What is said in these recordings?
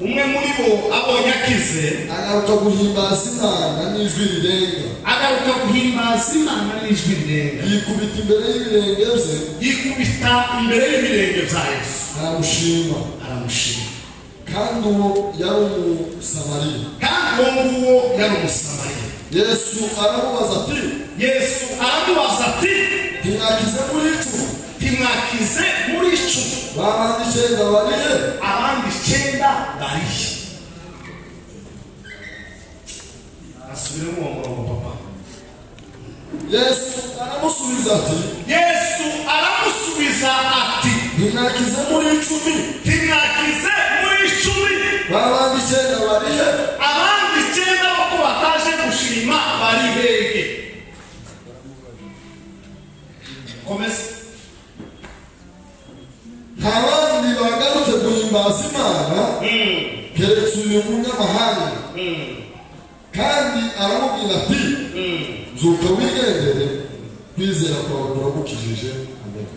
umwe muri bo abonye akize agaruka guhimbaza Imana n'ijwi rirenga yikubita imbere y'ibirenge bya Yesu aramushima kandi uwo yari umusamariya Yesu aramubaza ati ntimwakize muri icumi abandi icyenda bariye asubiremo uwo murongo papa. Yesu aramusubiza ati ntimwakize muri icumi abandi icyenda bariye bako bataje gushima bari hehe. Komeza. Nta bandi bagarutse guhimbaza Imana keretse uyu munyamahanga kandi aramubwira ati zuka wigendere kwizera kwawe kuragukijije. Amen.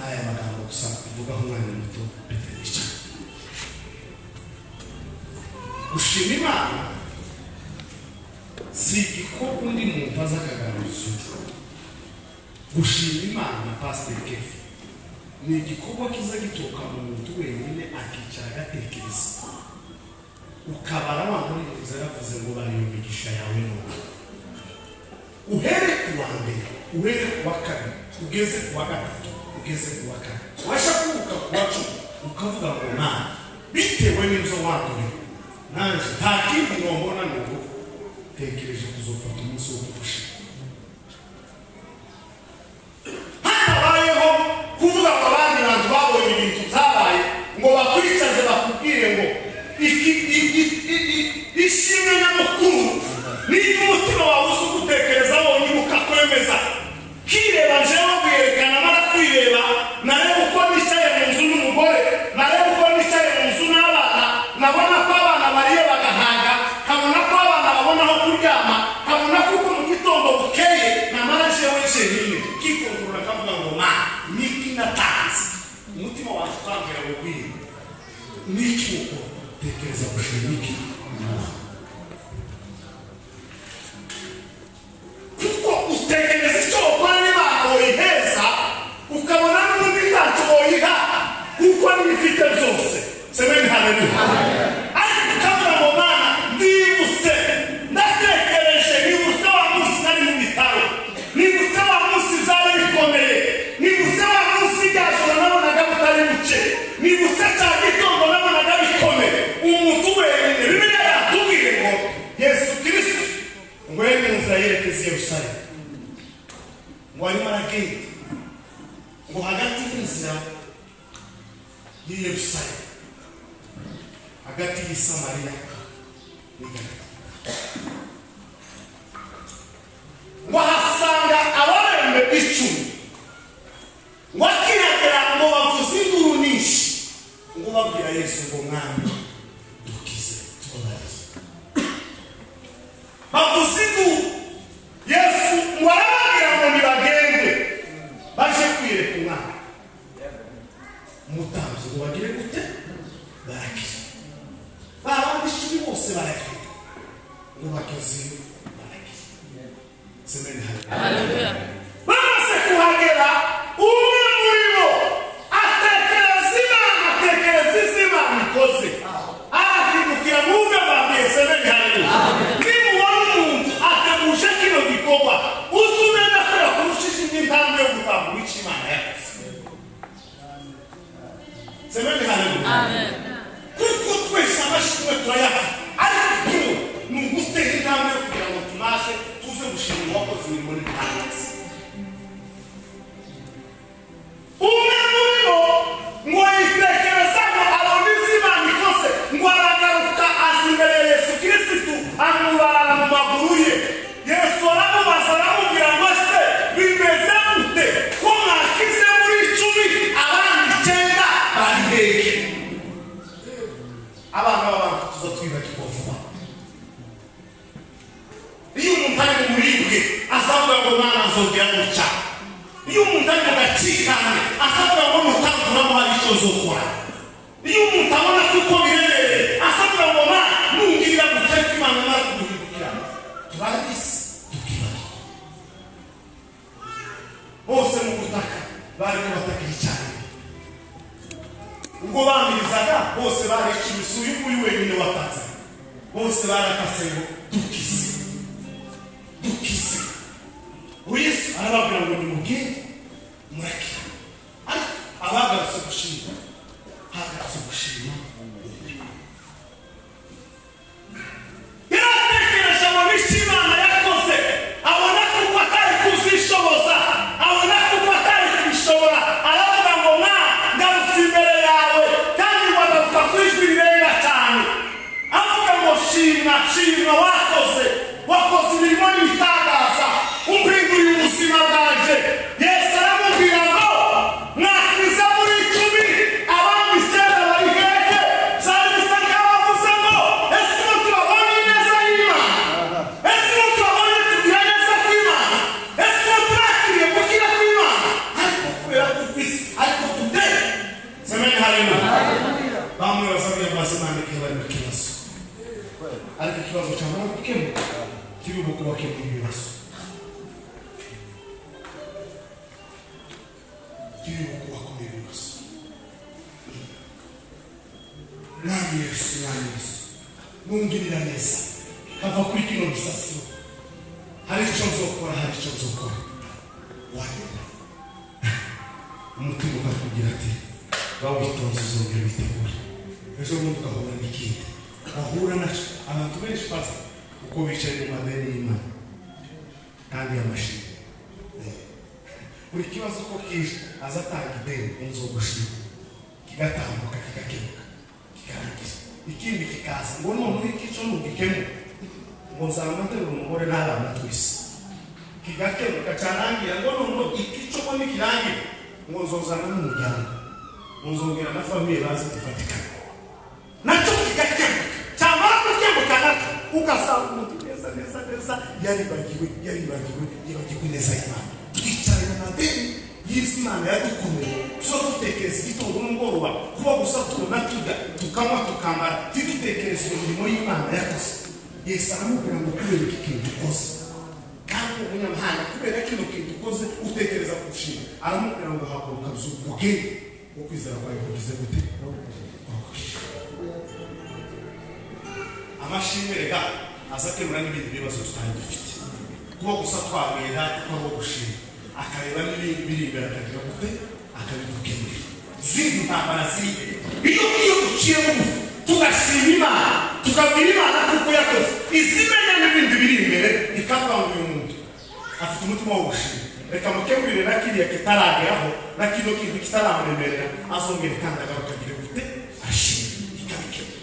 Aya magambo gusa kuvuga umwana muto bitegeka gushima Imana si igikorwa undi muntu azakagaruza. Gushima Imana Pastor Kefi ni igikorwa kiza gituruka mu muntu wenyine akicara agatekereza ukabara wamuri zaravuze ngo bari imigisha yawe no uhere kuwa mbere uhere kuwa kabiri ugeze kuwa gatatu ugeze kuwa kane washakuka kuwacu ukavuga ngo Mana bitewe n'ibyo waduhe nanje nta kindi nombona nuko tekereje kuzofata umunsi wo kugushima. Kuvuga ngo abandi bantu babonye ibintu byabaye ngo bakurikize bakubwire ngo ishimwe n'amakuru niba umutima wawe uzi gutekereza wonyine ukakwemeza kireba jewe kwerekana mara kwireba nareba uko nicaye mu nzu n'umugore nareba uko nicaye mu nzu n'abana nabona ko abana bariye bagahaga kabona ko abana babona aho kuryama kabona ko mu gitondo bukeye namara jewe nyine kikontorora kavuga ngo Mana niki natanze umutima wawe ukambira ngo kwire niki uko tekereza gushima niki kuko utekereza icyo ukora n'Imana woyiheza ukabona n'undi ntacyo woyiha kuko n'ibifite byose. Semeni haleluya. Ariko ukavuga ngo Mana ndibuse ndatekereje nibuse wa munsi nari mu bitaro nibuse wa munsi zari bikomeye nibuse wa munsi ryajoro nabonaga butari buke nibuse cya gitondo nabonaga bikomeye umuntu wenyine Bibiliya yatubwiye ngo Yesu Kristo ngo yari mu nzira yerekeza Yerusalemu ngo arimo aragenda ngo hagati y'inzira y'i Yerusalemu hagati y'i Samariya ngo ahasanga abari icumi ngo akihagera ngo bavuze induru nyinshi ngo babwira Yesu ngo mwami dukize tubabarize bavuze induru Yesu ngo arababwira ngo nibagende baje kwiyereka umwana umutamzi ngo bagire gute barakize babandi icumi bose barakize ngo bageze barakize semeni haleluya bamaze kuhagera umwe muri bo atekereza Imana ikoze ahindukira mwumve babwiye semeni haleluya nimubona umuntu ateguje kino gikorwa uzumenya ko yakurushije indi ntambwe yo gutambura icyo Imana yakoze semeni haleluya kuko twese amashimwe turayafite ariko kino ni ugutera intambwe yo kugira ngo tunashe tuze gushima uwakoze imirimo n'ibitangaza umwe muri bo ngo yitekereza ngo abona ibyo Imana ikoze ngo aragaruka aza imbere ya Yesu Kristo amubarara mu maguru ye Yesu aramubaza aramubwira ngo se bimeze gute ko mwakize muri icumi abandi 9 bari hehe abana b'abantu tuza twibagirwa vuba iyo umuntu ari mu buribwe azavuga ngo Mana nzongera guca iyo umuntu ari mu gacikane azavuga ngo mutankuramo hari icyo nzokora iyo umuntu abona kuko biremereye azavuga ngo Mana nungirira guteka Imana mara kuduhindukira turabizi tukibara bose mu butaka bari kubatakira cyane ubwo bamirizaga bose bareka imisuyu kuri wenyine watatse bose barakatse ngo dukize Yesu arababwira ngo nimugende murakira ariko abagarutse gushima hagarutse gushima yaratekereje abona icyo Imana yakoze abona kuko atari kuzishoboza abona kuko atari kubishobora aravuga ngo ngarutse imbere yawe kandi wagaruka ku ijwi rirenga cyane avuga ngo shimwa wakoze imirimo n'ibitangaza umpinduriye ubuzima bwanjye Yesu aramubwira ngo mwakize muri icumi abandi 9 bari hehe zari bisa nkaho bavuze ngo ese ngo turabonye ineza y'Imana ese ngo turabonye kugira neza kw'Imana ese ngo turakiriye gukira kw'Imana ariko kubera kukwisi ariko tudere semeni haleluya bamwe basabye Imana ikibari mu kibazo ariko ikibazo cyamara gukemuka kiri bukubakemura ibibazo kiri bukubakemura ibibazo mwami Yesu nungirira neza hava kuri kino gisasiro hari icyo nzokora wagenda umutima ukakubwira ati bawitonze uzongera witegure ejo bundi ugahura n'ikindi wahura nacyo abantu benshi baza uko bicaye mu madeni y'Imana kandi y'amashini buri kibazo ko kije azatanga ideni unzogushima kigatambuka kigakemuka kikarangiza ikindi kikaza ngo none ikico nugikemuka ngo nzamaterura umugore n'abana twese kigakemuka cyarangira ngo none ikico ko nikirangira ngo nzozana n'umuryango nzongera na famiye bazi gufatikana nacyo kigakemuka cyamara gukemuka nacyo ugasanga umuntu neza yaribagiwe neza y'Imana twicaye mu madeni y'Imana yadukomeye so dutekereza igitondo n'umugoroba kuba gusa tubona turya tukanywa tukambara tidutekereza imirimo y'Imana yakoze Yesu aramubwira ngo kubera iki kintu ukoze kandi umunyamahanga kubera kino kintu ukoze utekereza gushima aramubwira ngo haguruka zukuge wo kwizera kwawe kugize gute amashimwe rega azakemura n'ibindi bibazo tutari dufite kuba gusa twabwira kuko gushima akareba n'ibindi biri imbere akagira gute akabidukemurira zindi ntambara ziri iyo duciye mu tugashima Imana tukabwira Imana kuko yakoze izimenya n'ibindi biri imbere ikavuga ngo uyu muntu afite umutima wo gushima reka mukemurire na kiriya kitarageraho na kino kintu kitaramuremerera azongera kandi agaruka agira gute ashima ikabikemura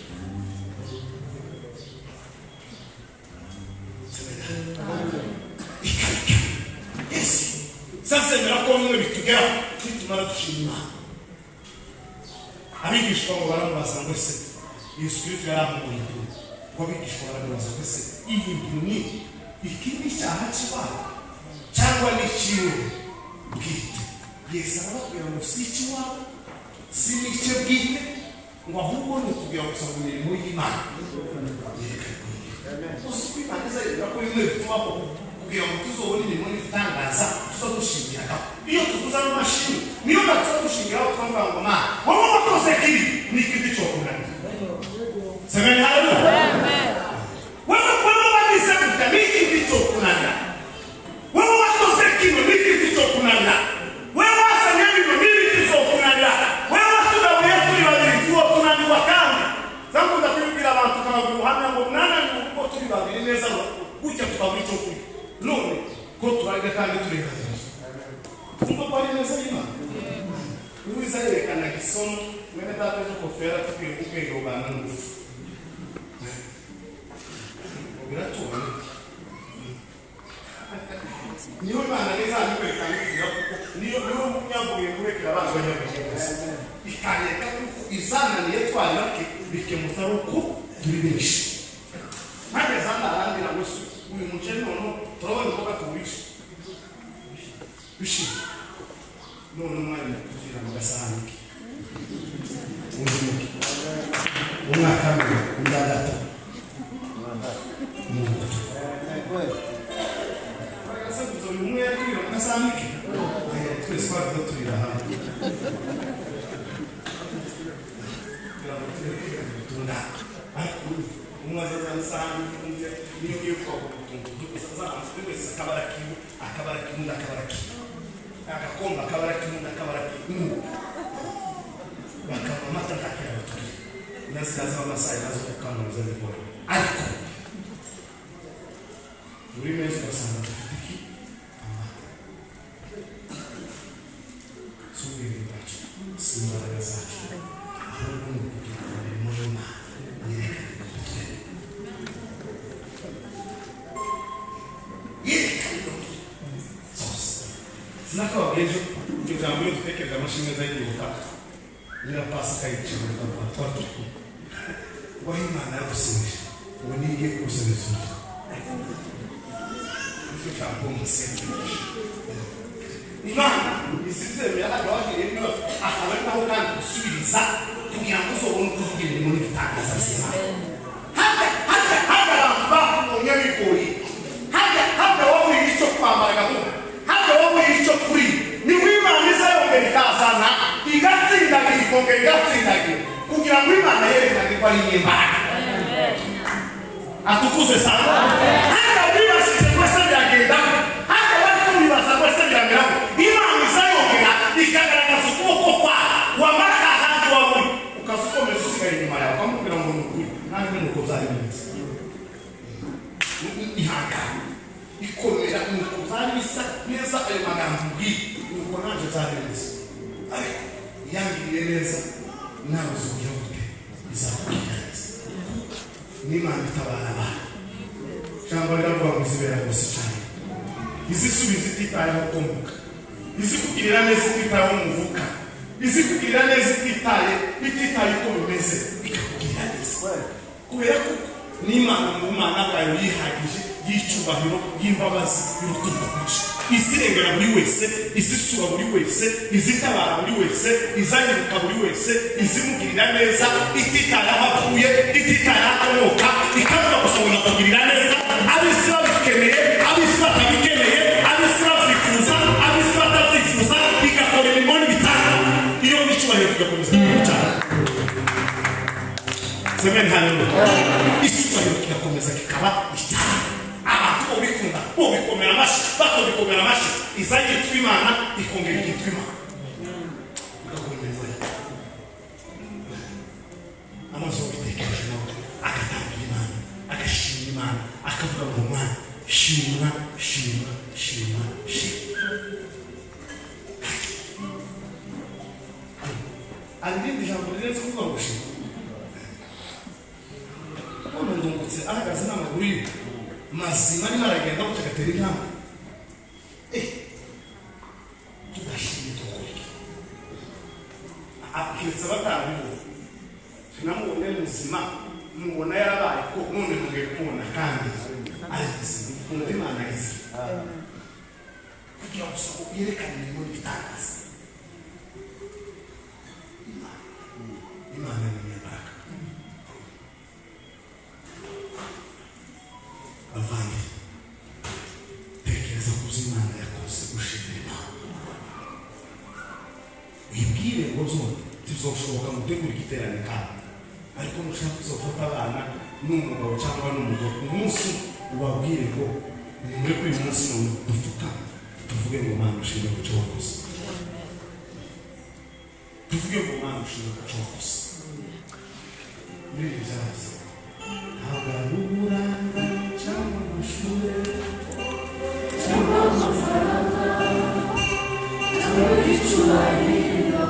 sasembera ko bimwe bitugera nitumara dushima abigishwa ngo baramubaza ngo se Yesu Kristo yaramuye ko abigishwa baramubaza ngo se iyi ni ikindi cyaha kibaho cyangwa n'ikiwe bwite Yesu arababwira ngo si ikiwawe si n'icyo bwite ngo ahubwo ni ukugira ngo usanga imirimo y'Imana uzi ko Imana izayobora ko bimwe bituma kugira ngo tuzobone imirimo n'ibitangaza tuzadushingiraho iyo tuguze amamashini niyo tuzadushingiraho twavuga ngo ma wowe wakoze kibi ni ikindi cyo kunanira semeni haleluya wowe wagize gutya ni ikindi cyo kunanira wowe wakoze kibi ni ikindi cyo kunanira wewe wasanya ibintu n'ibindi cyo kunanira wewe watugabuye turi babiri tuwo tunanirwa kandi zamunda kwibwira abantu kabagura ubuhamya ngo mwana ni uko turi babiri neza gutya tukabura icyo kurya none ko turaga kandi turekana tumva ko ari neza y'Imana uwiza yerekana gisomo mwene data cyo kofera tukwiye kukwega ubana n'ubufu biratubona niyo Imana neza nikwerekana kugira kuko niyo munyaguye kurekera abantu banyabwenge ikanyeka izananiye twarake bikemuta uko turi benshi maze zanarandi na gusa uyu muceri nono turabona ko batuwisha bishi none umwanya kugira mu gasanike uzimuke umwaka ndagata umwe yakwira mu gasanike twese twari turira hamwe tunda umwazaza nsange niyo yuko akakomba akabaraki bakamamata ndakira baturi nasikaza amasayi nazo kukamuza ndikora ariko buri mezi basanga dufiki subiri bacu simbaraga zacu ahubwo ni kutukora imurima Sinakawa gejo jambo yo tutekereza amashimwe zaidi ubutaka nira pasi kayichira kwa watu wa Imana yagusimisha ngo niye kuseneza icyo cyambo musenge Imana isizeme yarabaje ibyo akabanaho kandi gusubiriza kugira ngo uzobone kuvugira muri bitangaza sima hata bakunye bikoyi hata wowe icyo kwambara gahunda hata wowe icyo kuri ni Imana izayongera ikazana igatsindagira ikongera igatsindagira kugira ngo Imana yerekane ko ari imbaraga atukuze sana hata wibashije kwese byagenda hata wari kubibaza kwese byagenda Imana izayongera ikagaragaza ukuboko kwa wamara ahandi wawe ukazukomeza usigaye inyuma yawe ukamubwira ngo ni ukuri nanjye nuko byari bimeze ihangane ikomera nuko byari bisa neza ayo magambo mbwira nuko nanjye byari bimeze ariko yangiriye neza nawe uzugira gute bizakugirira neza n'Imana itabara abantu cyangwa riravuga ngo izibera gusa cyane izisubiza ititayeho kumbuka izikugirira neza ititayeho umuvuka izikugirira neza ititaye uko bimeze ikakugirira neza kubera ko n'Imana mu Mana bwayo yihagije y'icubahiro y'imbabazi y'urukundo rwinshi izirengera buri wese izisura buri wese izitabara buri wese izanyiruka buri wese izimugirira neza ititaye aho apfuye ititaye aho akomoka ikavuga gusa ngo nakugirira neza ab'isi babikeneye ab'isi batabikeneye ab'isi babyifuza ab'isi batabyifuza igakora imirimo n'ibitanga iyo n'icubahiro kigakomeza cyane semeni haleluya icubahiro kigakomeza kikaba icyaha abantu ubikunda ubikomera amashi batobikomera amashi izajya yitwa Imana ikongera yitwa Imana ugakomeza amaso ubitekereje nawe agatanga Imana agashima Imana akavuga ngo Mwana shima shima shima shima arindi jambo rirenze kuvuga ngo shima ono ndungutse ahagaze n'amaguru ye mazima arimo aragenda gucagatera intambwe akitsa batabiho namubone muzima mubona yarabaye ko none mugiye kubona kandi azize umutima nayize kugira ngo yerekane ibintu bitakaza Imana ni imbaraga avandi tekereza kuzi Imana yakoze gushimira Imana wibwire ngo tuzoshoboka gutegura igiterane kandi ariko nushaka kuzofata abana n'umugabo cyangwa n'umugore umunsi ubabwire ngo nimwe kuri uyu munsi none dufuka tuvuge ngo Imana ushimira icyo wakoze tuvuge ngo Imana ushimira icyo wakoze muri ibi byazo ntabwo ari uburanga cyangwa amashuri cyangwa amafaranga cyangwa icyubahiro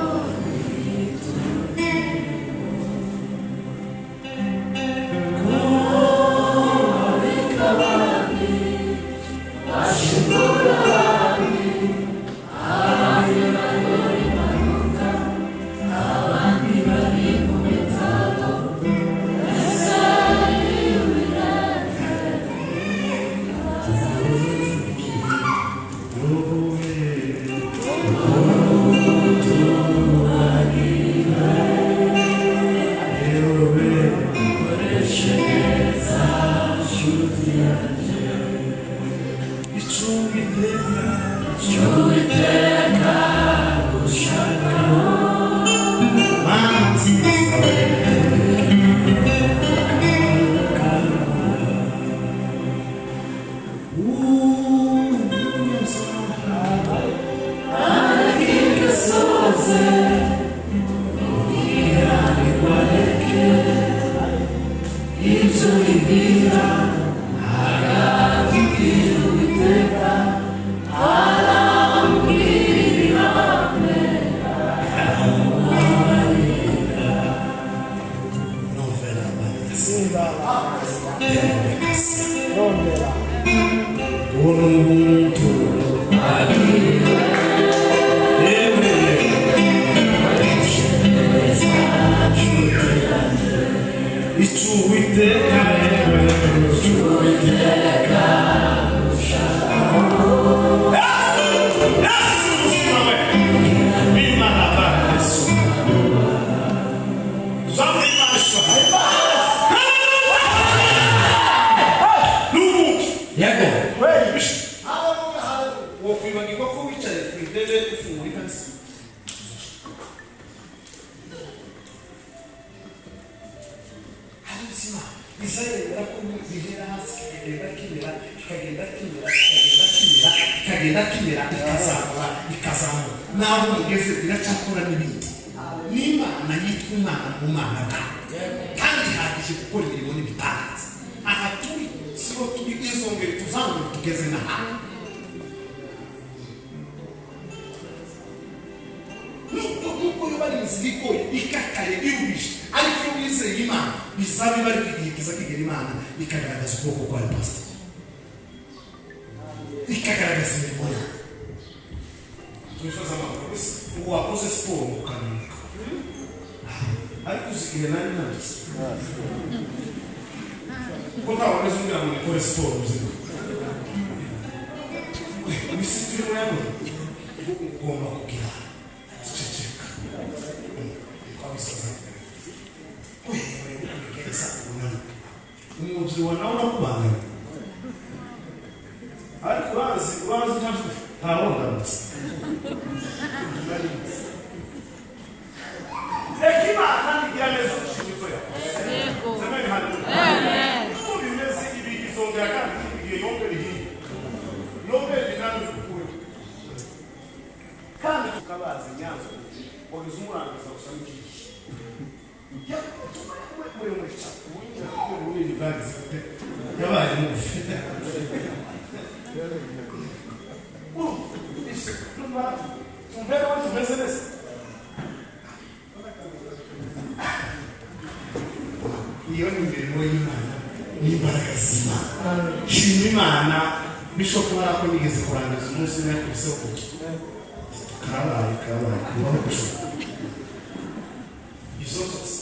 zose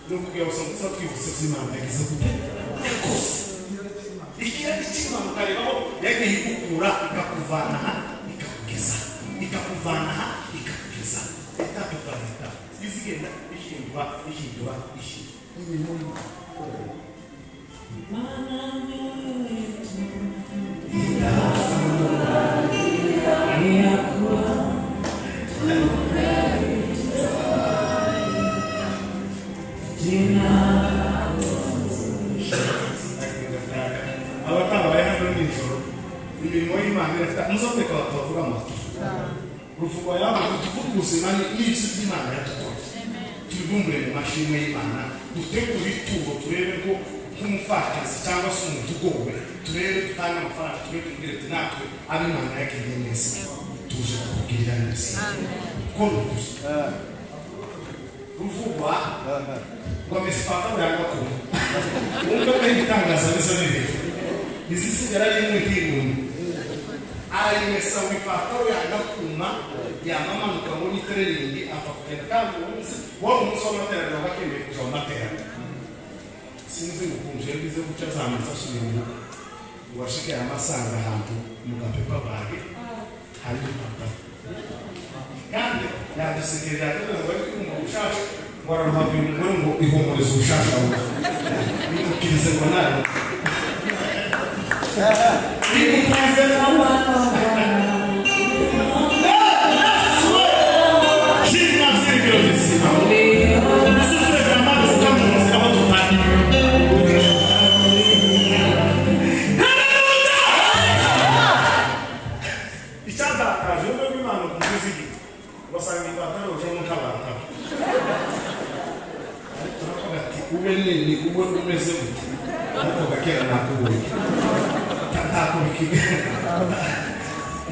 no kugira ngo usanga twibutse z'Imana yagize kose ikirari cy'Imana ukarebaho yagiye igukura ikakuvana aha ikakuvana aha ikakugeza etape par etape izigenda ihindura imirimo imirimo y'Imana irafite muzoteka bakavuga amatu ruvuga yaho tuvuga ubuzima n'ibyo by'Imana yatukoze tubibumbure mu mashimwe y'Imana dutegura ituro turebe ko nk'umupfakazi cyangwa se umuntu ugowe turebe dutanga amafaranga turebe tubwire ati natwe ab'Imana yagiriye neza tuje kukugirira neza ko ruvugwa ngo amesipaka burangakuru wumva ko ibitangaza bisa n'ibintu izisigara rimwe nk'irungu arayimesa mu ipataro yagakuma yamamanuka muri tereningi apfa kugenda kandi umunsi w'amateraniro bakeneye kuja mu materaniro sinzi ukuntu yagize guca zamutse asubira mu rugo washike amasanga ahantu mu gapepa bage hari ipataro kandi yadusekerera ngo bari kumva ubushasha ngo araruhabwa umugore ngo ihumurize ubushasha bimukirize ngo nawe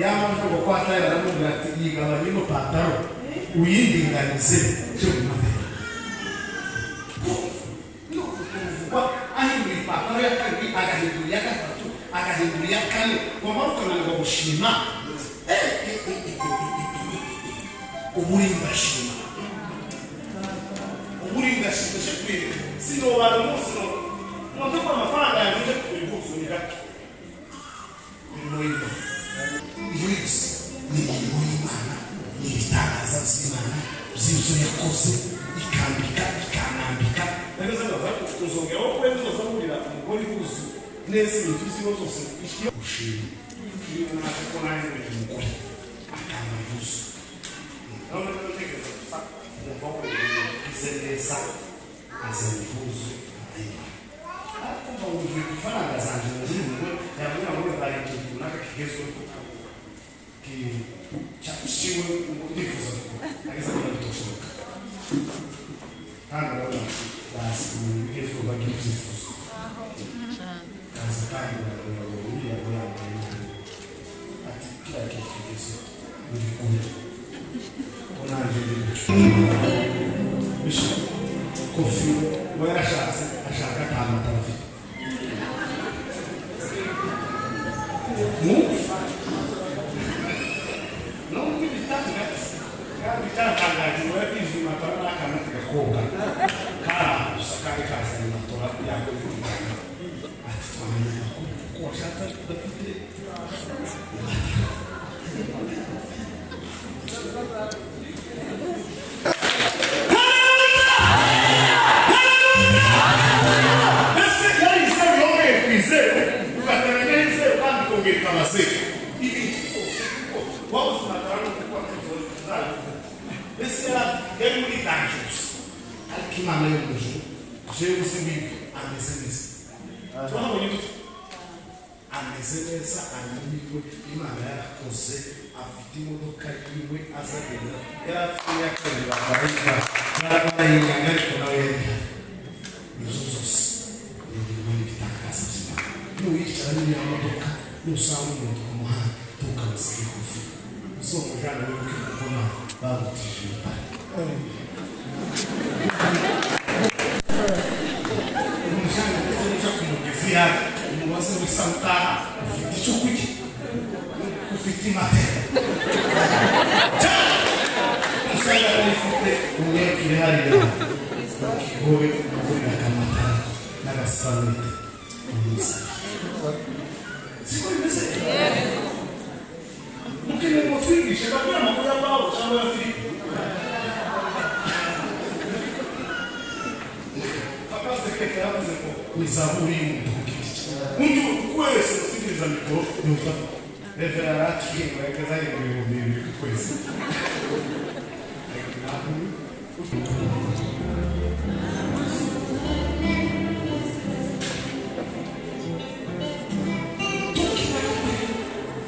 yamango kwata yaramugira ati yigabanyemo pataro uyindinganize cyo mumate no kuvuga ahindura pataro ya kabiri agahindura ya gatatu agahindura ya kane wamaruka ngo gushima uburingashima shekwe sino bari umunsi no muntu kwa amafaranga yaje kubivuza Muito. Isso. Ninguém mana. Está as assinas. Zizo ya kose. Ikambika. Ndio sasa tuzongea hapo hizo sasa mulira ngoli kuzu. Nesi tusiwo sose. Ishio ushiri. Iyo na kona hizo ngoli. Akama yusu. Ndio ndio teke sasa. Mvoko kizeleza. Azefuzu. Hapo ndio kufanya kazi nzuri. Yabona ngo bari tunaka kigezo ki chapshiwe ndifuza ageza kwa tutoshoka kana wala basi kigezo kwa kigezo kaza kana wala wala wala ati kila kigezo ni kuna bisho kofi wala ashaka kama tafi não me distante, cara, cara, cara, não é que de matar na cama que coca, cara, sacar de casa de matar e a coisa, a família, coxa tá da fita, vamos matar esse era demolidados aqui na lenda Jesus se a mesenesa então bonito a mesenesa a nível de maneira você a vítima do carinho a zadela ela foi aquele lá para ir na guerra com a ele Jesus ele vai me dar casa no isso a minha motoca no salmo como toca você somos já no que como vamos digitar não você vai saltar o fiti o fiti matéria já não sai da fiti o meu que é wowe ugurira amatara n'agasanite siko bimeze mukeneye ngo twigishe babwira amakuru ya Pawulo cyangwa ya Filipo Pastor yavuze ko wizaburi undi kwese usingiza mikoro nuka Reverend Atki wakaza ibintu kwese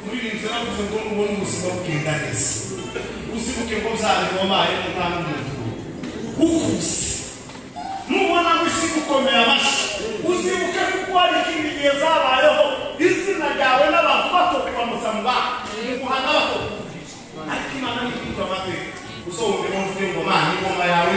ngo ubone ubuzima bugenda neza uzibuke ngo uzane wabaye umwana w'umuntu ukuze nubona ngo isi gukomera amashyi uzibuke kuko hari ikindi gihe zabayeho izina ryawe n'abantu batokwa musanga umuhanda batokuvugisha ariko imana n'ikundwa amateka uzobone mvuge ngo mana ingoma yawe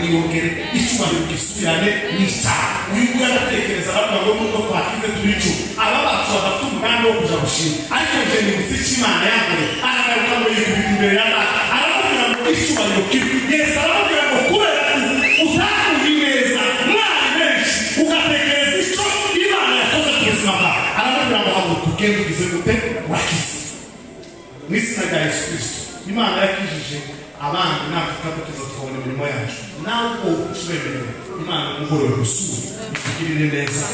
niyongere icyubahiro gisubirane n'icyaha uyu yaratekereza aravuga ngo nubwo twakize turicu aba bacu badafite umugambi wo kuja gushima ariko je ni gusiki imana yakore aragaruka ngo yikubita imbere ya data aramubwira ngo icyubahiro kibi Yesu aramubwira ngo kubera utakuzi neza mwari benshi ugatekereza icyo imana yakoze ku buzima bwawe aramubwira ngo ahubwo tugende ugize gute wakize n'izina rya Yesu Kristo imana yakijije abandi natwe tukabutiza tukabona imirimo yacu nawe uko usubemere imana umugorora usura ikugirire neza